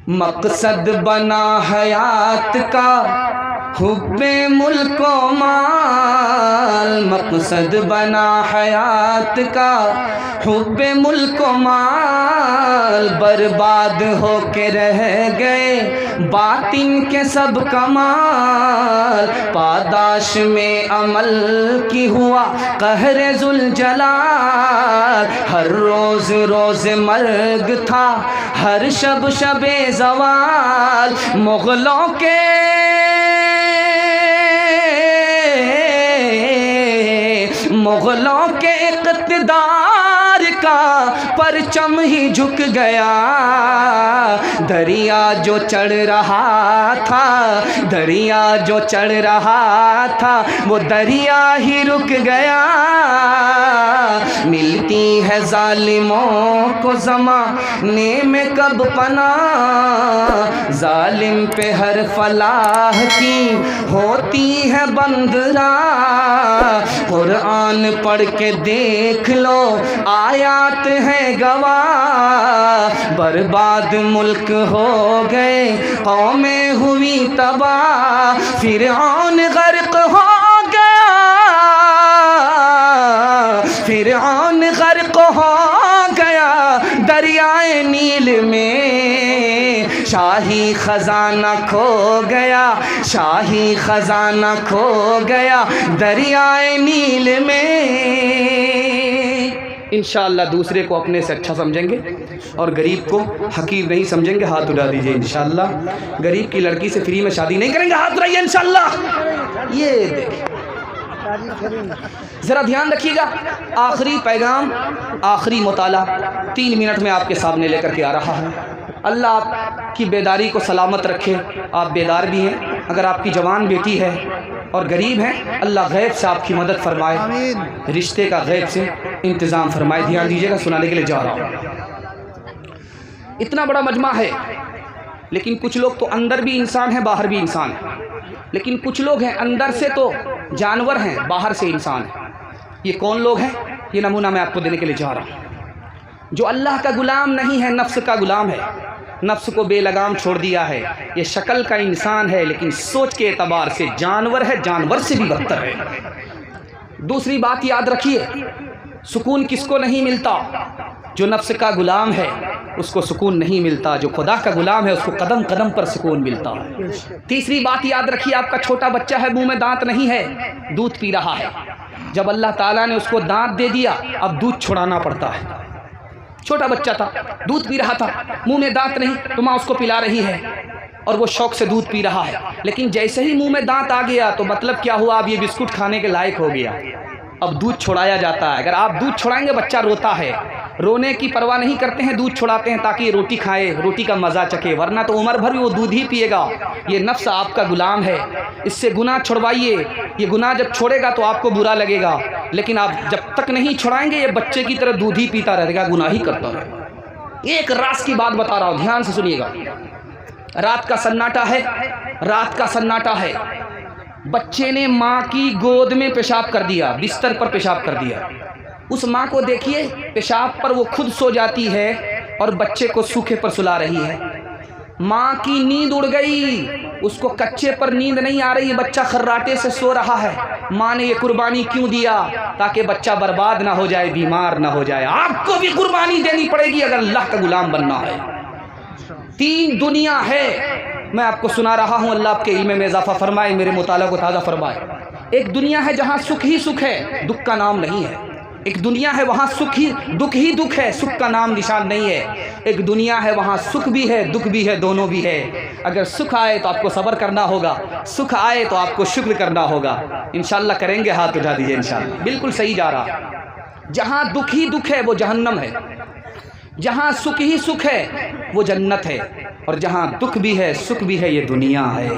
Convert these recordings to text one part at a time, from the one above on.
مقصد بنا حیات کا حب ملک و مال، مقصد بنا حیات کا حب ملک و مال، برباد ہو کے رہ گئے باطن کے سب کمال، پاداش میں عمل کی ہوا قہر ذوالجلال، ہر روز روز مرگ تھا ہر شب شب زوال، مغلوں کے اقتدار کا پرچم ہی جھک گیا، دریا جو چڑھ رہا تھا، دریا جو چڑھ رہا تھا وہ دریا ہی رک گیا، ملتی ہے ظالموں کو زمانے میں کب پناہ، ظالم پہ ہر فلاح کی ہوتی ہے بند راہ، قرآن پڑھ کے دیکھ لو آیات ہیں گواہ، برباد ملک ہو گئے قومیں ہوئی تباہ، فرعون غرق ہو گیا، فرعون غرق ہو گیا دریائے نیل میں، شاہی خزانہ کھو گیا، شاہی خزانہ کھو گیا دریائے نیل میں۔ انشاءاللہ دوسرے کو اپنے سے اچھا سمجھیں گے اور غریب کو حقیر نہیں سمجھیں گے، ہاتھ اٹھا دیجئے انشاءاللہ۔ غریب کی لڑکی سے فری میں شادی نہیں کریں گے، ہاتھ اٹھائیے انشاءاللہ۔ یہ دیکھیں ذرا دھیان رکھیے گا، آخری پیغام، آخری مطالعہ 3 منٹ میں آپ کے سامنے لے کر کے آ رہا ہے۔ اللہ آپ کی بیداری کو سلامت رکھے، آپ بیدار بھی ہیں، اگر آپ کی جوان بیٹی ہے اور غریب ہیں اللہ غیب سے آپ کی مدد فرمائے، رشتے کا غیب سے انتظام فرمائے۔ دھیان دیجیے گا، سنانے کے لیے جا رہا ہوں۔ اتنا بڑا مجمع ہے لیکن کچھ لوگ تو اندر بھی انسان ہیں باہر بھی انسان ہیں، لیکن کچھ لوگ ہیں اندر سے تو جانور ہیں باہر سے انسان ہیں۔ یہ کون لوگ ہیں؟ یہ نمونہ میں آپ کو دینے کے لیے جا رہا ہوں۔ جو اللہ کا غلام نہیں ہے، نفس کا غلام ہے، نفس کو بے لگام چھوڑ دیا ہے، یہ شکل کا انسان ہے لیکن سوچ کے اعتبار سے جانور ہے، جانور سے بھی بدتر ہے۔ دوسری بات یاد رکھیے، سکون کس کو نہیں ملتا؟ جو نفس کا غلام ہے اس کو سکون نہیں ملتا، جو خدا کا غلام ہے اس کو قدم قدم پر سکون ملتا ہے۔ تیسری بات یاد رکھیے، آپ کا چھوٹا بچہ ہے، منہ میں دانت نہیں ہے، دودھ پی رہا ہے، جب اللہ تعالیٰ نے اس کو دانت دے دیا اب دودھ چھڑانا پڑتا ہے۔ چھوٹا بچہ تھا، دودھ پی رہا تھا، منہ میں دانت نہیں تو ماں اس کو پلا رہی ہے اور وہ شوق سے دودھ پی رہا ہے، لیکن جیسے ہی منہ میں دانت آ گیا تو مطلب کیا ہوا؟ اب یہ بسکٹ کھانے کے لائق ہو گیا، اب دودھ چھڑایا جاتا ہے۔ اگر آپ دودھ چھڑائیں گے بچہ روتا ہے، رونے کی پرواہ نہیں کرتے ہیں، دودھ چھڑاتے ہیں تاکہ یہ روٹی کھائے، روٹی کا مزہ چکھے، ورنہ تو عمر بھر بھی وہ دودھ ہی پیے گا۔ یہ نفس آپ کا غلام ہے، اس سے گناہ چھڑوائیے، یہ گناہ جب چھوڑے گا تو آپ کو برا لگے گا، لیکن آپ جب تک نہیں چھڑائیں گے یہ بچے کی طرح دودھ ہی پیتا رہے گا، گناہ ہی کرتا رہے گا۔ ایک راز کی بات بتا رہا ہوں، دھیان سے سنیے گا۔ رات کا سناٹا ہے، رات کا سناٹا ہے، بچے نے ماں کی گود میں پیشاب کر دیا، بستر پر پیشاب کر دیا۔ اس ماں کو دیکھیے، پیشاب پر وہ خود سو جاتی ہے اور بچے کو سوکھے پر سلا رہی ہے۔ ماں کی نیند اڑ گئی، اس کو کچے پر نیند نہیں آ رہی، بچہ خراٹے سے سو رہا ہے۔ ماں نے یہ قربانی کیوں دیا؟ تاکہ بچہ برباد نہ ہو جائے، بیمار نہ ہو جائے۔ آپ کو بھی قربانی دینی پڑے گی اگر اللہ کا غلام بننا ہے۔ 3 دنیا ہے، میں آپ کو سنا رہا ہوں، اللہ آپ کے علم میں اضافہ فرمائے، میرے مطالعہ کو تازہ فرمائے۔ ایک دنیا ہے جہاں سکھ ہی سکھ ہے، دکھ کا نام نہیں ہے۔ ایک دنیا ہے وہاں دکھ ہی دکھ ہے، سکھ کا نام نشان نہیں ہے۔ ایک دنیا ہے وہاں سکھ بھی ہے دکھ بھی ہے، دونوں بھی ہے۔ اگر سکھ آئے تو آپ کو صبر کرنا ہوگا، سکھ آئے تو آپ کو شکر کرنا ہوگا۔ انشاءاللہ کریں گے، ہاتھ اٹھا دیجئے انشاءاللہ۔ بالکل صحیح جا رہا۔ جہاں دکھ ہی دکھ ہے وہ جہنم ہے، جہاں سکھ ہی سکھ ہے وہ جنت ہے، اور جہاں دکھ بھی ہے سکھ بھی ہے یہ دنیا ہے۔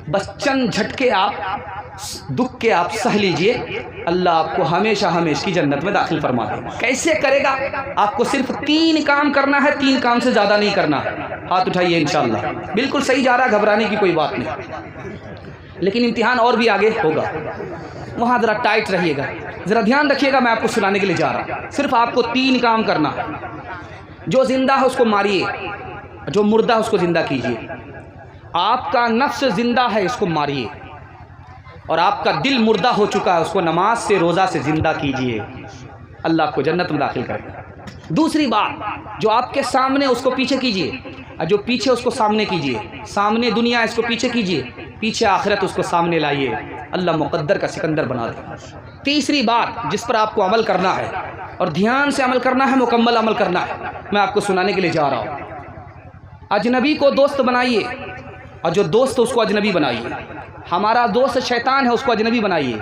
بس چند جھٹکے آپ دکھ کے آپ سہ لیجئے، اللہ آپ کو ہمیشہ ہمیشہ کی جنت میں داخل فرما دے۔ کیسے کرے گا؟ آپ کو صرف 3 کام کرنا ہے، 3 کام سے زیادہ نہیں کرنا۔ ہاتھ اٹھائیے انشاءاللہ۔ بالکل صحیح جا رہا، گھبرانے کی کوئی بات نہیں، لیکن امتحان اور بھی آگے ہوگا، وہاں ذرا ٹائٹ رہیے گا، ذرا دھیان رکھیے گا، میں آپ کو سنانے کے لیے جا رہا ہوں۔ صرف آپ کو 3 کام کرنا ہے۔ جو زندہ ہے اس کو ماریے، جو مردہ اس کو زندہ کیجیے، آپ کا نفس زندہ ہے اس کو ماریے، اور آپ کا دل مردہ ہو چکا ہے اس کو نماز سے روزہ سے زندہ کیجیے، اللہ آپ کو جنت میں داخل کرے۔ دوسری بات، جو آپ کے سامنے اس کو پیچھے کیجیے، اور جو پیچھے اس کو سامنے کیجیے، سامنے دنیا اس کو پیچھے کیجیے، پیچھے آخرت اس کو سامنے لائیے، اللہ مقدر کا سکندر بنا دے۔ تیسری بات جس پر آپ کو عمل کرنا ہے اور دھیان سے عمل کرنا ہے، مکمل عمل کرنا ہے، میں آپ کو سنانے کے لیے جا رہا ہوں۔ اجنبی کو دوست بنائیے، اور جو دوست اس کو اجنبی بنائیے۔ ہمارا دوست شیطان ہے، اس کو اجنبی بنائیے،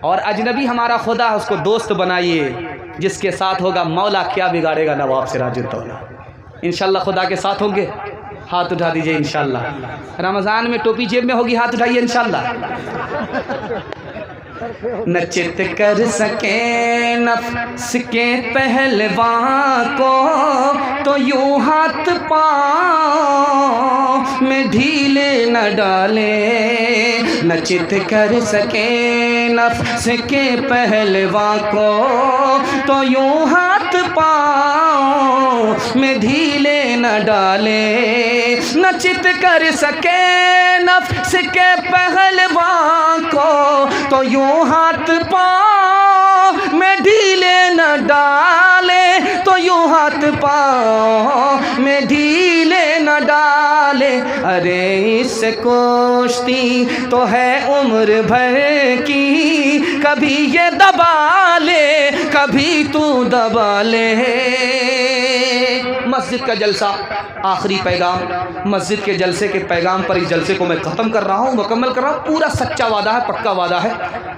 اور اجنبی ہمارا خدا ہے، اس کو دوست بنائیے، جس کے ساتھ ہوگا مولا کیا بگاڑے گا نواب سراج الدولہ۔ انشاءاللہ خدا کے ساتھ ہوں گے، ہاتھ اٹھا دیجئے انشاءاللہ۔ رمضان میں ٹوپی جیب میں ہوگی، ہاتھ اٹھائیے انشاءاللہ۔ نہ چت کر سکے نفس کے پہلوان کو، تو یوں ہاتھ پاؤں میں ڈھیلے نہ ڈالے۔ نہ چت کر سکے نفس کے پہلوان کو، تو یوں ہاتھ پاؤں میں ڈھیلے نہ ڈالے۔ نہ چت کر سکے نفس کے پہلوان کو، تو یوں ہاتھ پاؤں میں ڈھیلے نہ ڈالے، تو یوں ہاتھ پاؤں میں ڈھیلے نہ ڈالے۔ ارے اس کوشتی تو ہے عمر بھر کی، کبھی یہ دبا لے کبھی تو دبا لے۔ مسجد کا جلسہ، آخری پیغام، مسجد کے جلسے کے پیغام پر اس جلسے کو میں ختم کر رہا ہوں، مکمل کر رہا ہوں۔ پورا سچا وعدہ ہے، پکا وعدہ ہے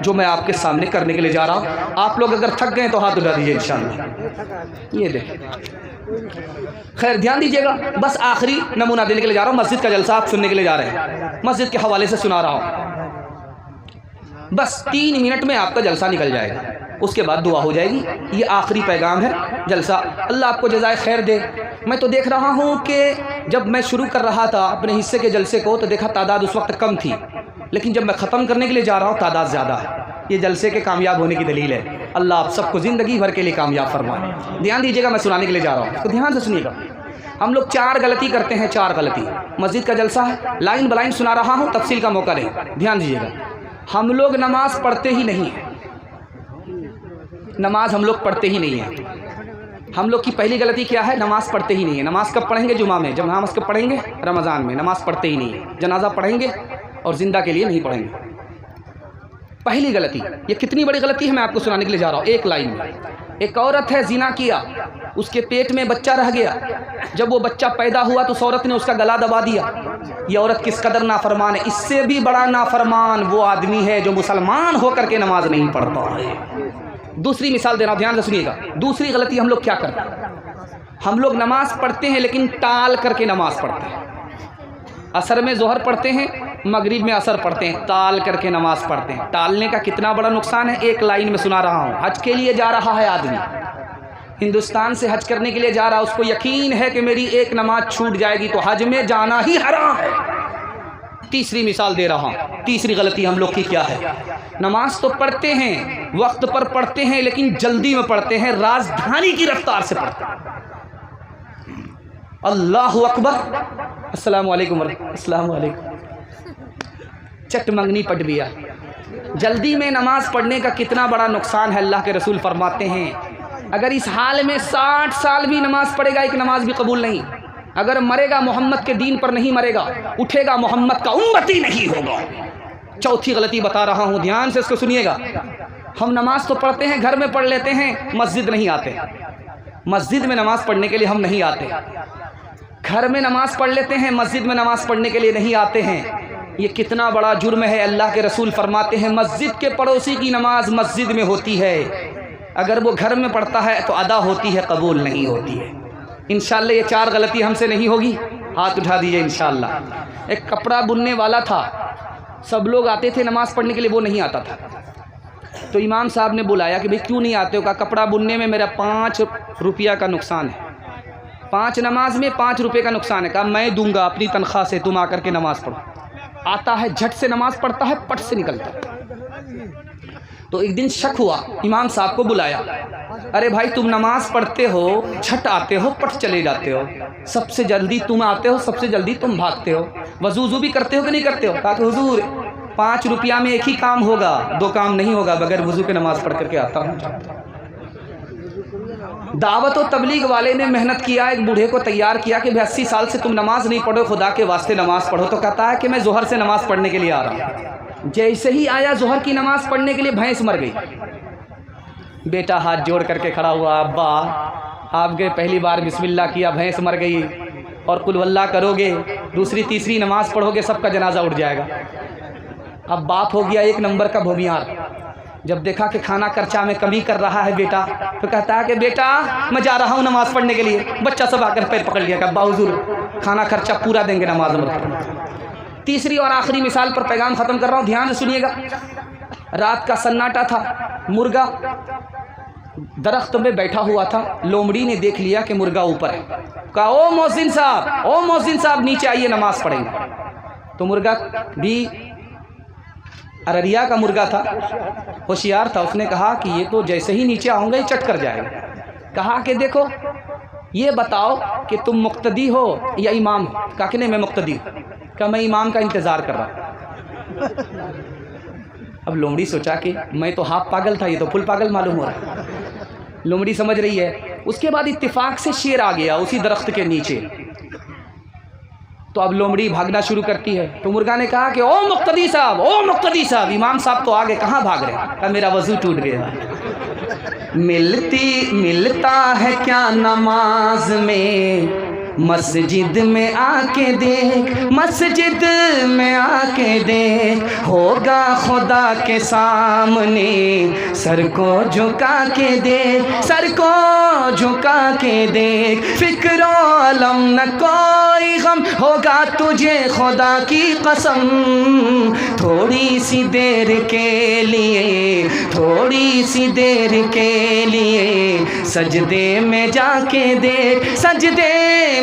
جو میں آپ کے سامنے کرنے کے لیے جا رہا ہوں۔ آپ لوگ اگر تھک گئے تو ہاتھ اٹھا دیجیے انشاءاللہ۔ یہ دیکھیں، خیر دھیان دیجیے گا، بس آخری نمونہ دینے کے لیے جا رہا ہوں۔ مسجد کا جلسہ آپ سننے کے لیے جا رہے ہیں، مسجد کے حوالے سے سنا رہا ہوں۔ بس 3 منٹ میں آپ کا جلسہ نکل جائے گا، اس کے بعد دعا ہو جائے گی۔ یہ آخری پیغام ہے جلسہ، اللہ آپ کو جزائے خیر دے۔ میں تو دیکھ رہا ہوں کہ جب میں شروع کر رہا تھا اپنے حصے کے جلسے کو تو دیکھا تعداد اس وقت کم تھی، لیکن جب میں ختم کرنے کے لیے جا رہا ہوں تعداد زیادہ ہے۔ یہ جلسے کے کامیاب ہونے کی دلیل ہے۔ اللہ آپ سب کو زندگی بھر کے لیے کامیاب فرمائے۔ دھیان دیجیے گا، میں سنانے کے لیے جا رہا ہوں، تو دھیان سے سنیے گا۔ ہم لوگ 4 غلطی کرتے ہیں، 4 غلطی۔ مسجد کا جلسہ ہے، لائن بلائن سنا رہا ہوں، تفصیل کا موقع لیں، دھیان دیجیے گا۔ ہم لوگ نماز پڑھتے ہی نہیں ہیں، نماز ہم لوگ پڑھتے ہی نہیں ہیں۔ ہم لوگ کی پہلی غلطی کیا ہے؟ نماز پڑھتے ہی نہیں ہیں۔ نماز کب پڑھیں گے؟ جمعہ میں۔ جب نماز کب پڑھیں گے؟ رمضان میں۔ نماز پڑھتے ہی نہیں ہیں، جنازہ پڑھیں گے اور زندہ کے لیے نہیں پڑھیں گے۔ پہلی غلطی، یہ کتنی بڑی غلطی ہے میں آپ کو سنانے کے لیے جا رہا ہوں ایک لائن میں۔ ایک عورت ہے، زنا کیا، اس کے پیٹ میں بچہ رہ گیا، جب وہ بچہ پیدا ہوا تو اس عورت نے اس کا گلا دبا دیا۔ یہ عورت کس قدر نافرمان ہے! اس سے بھی بڑا نافرمان وہ آدمی ہے جو مسلمان ہو کر کے نماز نہیں پڑھتا ہے۔ دوسری مثال دینا، دھیان سے سنیے گا۔ دوسری غلطی ہم لوگ کیا کرتے ہیں؟ ہم لوگ نماز پڑھتے ہیں لیکن ٹال کر کے نماز پڑھتے ہیں۔ عصر میں ظہر پڑھتے ہیں، مغرب میں عصر پڑھتے ہیں، ٹال کر کے نماز پڑھتے ہیں۔ ٹالنے کا کتنا بڑا نقصان ہے ایک لائن میں سنا رہا ہوں۔ حج کے لیے جا رہا ہے آدمی، ہندوستان سے حج کرنے کے لیے جا رہا، اس کو یقین ہے کہ میری ایک نماز چھوٹ جائے گی تو حج میں جانا ہی حرام ہے۔ تیسری مثال دے رہا ہوں، تیسری غلطی ہم لوگ کی کیا ہے؟ نماز تو پڑھتے ہیں، وقت پر پڑھتے ہیں، لیکن جلدی میں پڑھتے ہیں، راجدھانی کی رفتار سے پڑھتے ہیں۔ اللہ اکبر، السلام علیکم السلام علیکم، چٹ منگنی پٹ گیا۔ جلدی میں نماز پڑھنے کا کتنا بڑا نقصان ہے، اللہ کے رسول فرماتے ہیں اگر اس حال میں 60 سال بھی نماز پڑھے گا ایک نماز بھی قبول نہیں۔ اگر مرے گا محمد کے دین پر نہیں مرے گا، اٹھے گا محمد کا امتی نہیں ہوگا۔ چوتھی غلطی بتا رہا ہوں، دھیان سے اس کو سنیے گا۔ ہم نماز تو پڑھتے ہیں، گھر میں پڑھ لیتے ہیں، مسجد نہیں آتے۔ مسجد میں نماز پڑھنے کے لیے ہم نہیں آتے، گھر میں نماز پڑھ لیتے ہیں، مسجد میں نماز پڑھنے کے لیے نہیں آتے ہیں۔ یہ کتنا بڑا جرم ہے! اللہ کے رسول فرماتے ہیں مسجد کے پڑوسی کی نماز مسجد میں ہوتی ہے، اگر وہ گھر میں پڑھتا ہے تو ادا ہوتی ہے، قبول نہیں ہوتی ہے۔ انشاءاللہ یہ 4 غلطی ہم سے نہیں ہوگی، ہاتھ اٹھا دیجئے انشاءاللہ۔ ایک کپڑا بننے والا تھا، سب لوگ آتے تھے نماز پڑھنے کے لیے، وہ نہیں آتا تھا۔ تو امام صاحب نے بلایا کہ بھئی کیوں نہیں آتے ہو؟ کہا کپڑا بننے میں میرا 5 روپیہ کا نقصان ہے، 5 نماز میں 5 روپے کا نقصان ہے۔ کہا میں دوں گا اپنی تنخواہ سے، تم آ کر کے نماز پڑھو۔ آتا ہے، جھٹ سے نماز پڑھتا ہے، پٹ سے نکلتا ہے۔ تو ایک دن شک ہوا، امام صاحب کو بلایا، ارے بھائی تم نماز پڑھتے ہو، چھٹ آتے ہو، پٹ چلے جاتے ہو، سب سے جلدی تم آتے ہو، سب سے جلدی تم بھاگتے ہو، وضو بھی کرتے ہو کہ نہیں کرتے ہو؟ کہا کہ حضور 5 روپیہ میں ایک ہی کام ہوگا، 2 کام نہیں ہوگا، بغیر وضو کے نماز پڑھ کر کے آتا ہوں۔ دعوت و تبلیغ والے نے محنت کیا، ایک بوڑھے کو تیار کیا کہ 80 سال سے تم نماز نہیں پڑھو، خدا کے واسطے نماز پڑھو۔ تو کہتا ہے کہ میں ظہر سے نماز پڑھنے کے لیے آ رہا ہوں۔ جیسے ہی آیا ظہر کی نماز پڑھنے کے لیے، بھینس مر گئی۔ بیٹا ہاتھ جوڑ کر کے کھڑا ہوا، ابا آپ گئے پہلی بار بسم اللہ کیا، بھینس مر گئی، اور قل واللہ کرو گے، دوسری تیسری نماز پڑھو گے، سب کا جنازہ اٹھ جائے گا۔ اب باپ ہو گیا 1 نمبر کا بھومیار۔ جب دیکھا کہ کھانا خرچہ میں کمی کر رہا ہے بیٹا، تو کہتا ہے کہ بیٹا میں جا رہا ہوں نماز پڑھنے کے لیے۔ بچہ سب آ کر پیر پکڑ لیا کہ ابا حضور کھانا خرچہ پورا دیں گے نماز میں۔ تیسری اور آخری مثال پر پیغام ختم کر رہا ہوں، دھیان سے سنیے گا۔ رات کا سناٹا تھا، مرغا درخت میں بیٹھا ہوا تھا، لومڑی نے دیکھ لیا کہ مرغا اوپر ہے، کہا او محسن صاحب، او محسن صاحب نیچے آئیے نماز پڑھیں گے۔ تو مرغا بھی ارریا کا مرغا تھا، ہوشیار تھا، اس نے کہا کہ یہ تو جیسے ہی نیچے آؤں گا یہ چٹ کر جائے گا۔ کہا کہ دیکھو یہ بتاؤ کہ تم مقتدی ہو یا امام ہو؟ کہا کہ نہیں میں مقتدی ہوں۔ کہا میں امام کا انتظار کر رہا ہوں۔ اب لومڑی سوچا کہ میں تو ہاف پاگل تھا، یہ تو فل پاگل معلوم ہو رہا ہے۔ لومڑی سمجھ رہی ہے۔ اس کے بعد اتفاق سے شیر آ گیا اسی درخت کے نیچے، تو اب لومڑی بھاگنا شروع کرتی ہے۔ تو مرغا نے کہا کہ او مقتدی صاحب، او مقتدی صاحب، امام صاحب تو آگے، کہاں بھاگ رہے ہیں؟ کہا میرا وضو ٹوٹ گیا۔ ملتا ہے کیا نماز میں، مسجد میں آ کے دیکھ، مسجد میں آ کے دیکھ، ہوگا خدا کے سامنے، سر کو جھکا کے دیکھ، سر کو جھکا کے دیکھ، فکر و علم نہ کوئی غم ہوگا تجھے خدا کی قسم، تھوڑی سی دیر کے لیے، تھوڑی سی دیر کے لیے، سجدے میں جا کے دیکھ، سجدے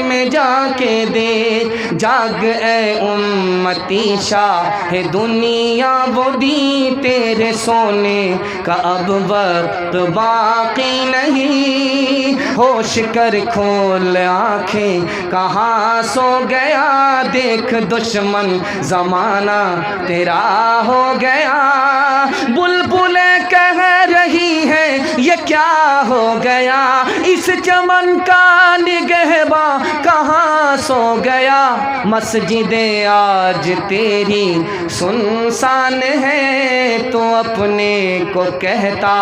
میں جا کے دیکھ، جاگ اے امتی شاہ دنیا، وہ بھی تیرے سونے کا اب وقت باقی نہیں، ہوش کر کھول آنکھیں کہاں سو گیا، دیکھ دشمن زمانہ تیرا ہو گیا، بلبلیں کہہ رہی ہیں یہ کیا ہو گیا، اس چمن کا نگہباں کہاں سو گیا، مسجدیں آج تیری سنسان ہے، تو اپنے کو کہتا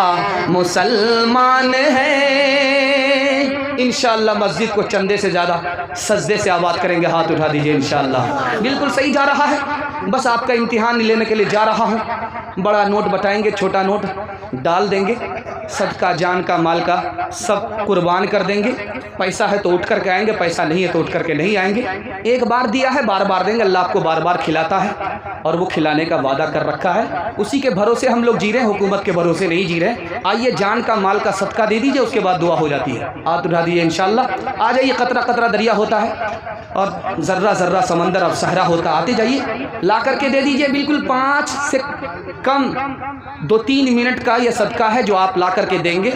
مسلمان ہے۔ انشاءاللہ مسجد کو چندے سے زیادہ سجدے سے آباد کریں گے، ہاتھ اٹھا دیجئے انشاءاللہ۔ بالکل صحیح جا رہا ہے، بس آپ کا امتحان لینے کے لیے جا رہا ہوں۔ بڑا نوٹ بتائیں گے، چھوٹا نوٹ ڈال دیں گے، صدقہ جان کا مال کا سب قربان کر دیں گے۔ پیسہ ہے تو اٹھ کر کے آئیں گے، پیسہ نہیں ہے تو اٹھ کر کے نہیں آئیں گے۔ ایک بار دیا ہے بار بار دیں گے، اللہ آپ کو بار بار کھلاتا ہے، اور وہ کھلانے کا وعدہ کر رکھا ہے، اسی کے بھروسے ہم لوگ جی رہے ہیں، حکومت کے بھروسے نہیں جی رہے۔ آئیے جان کا مال کا صدقہ دے دیجئے، اس کے بعد دعا ہو جاتی ہے۔ ہاتھ اٹھا دیجئے انشاءاللہ۔ آ جائیے، قطرہ قطرہ دریا ہوتا ہے اور ذرہ ذرہ سمندر اور صحرا ہوتا، آتے جائیے، لا کر کے دے دیجئے۔ بالکل 5 سے کم 2-3 منٹ کا یہ صدقہ ہے جو آپ لا کر کے دیں گے۔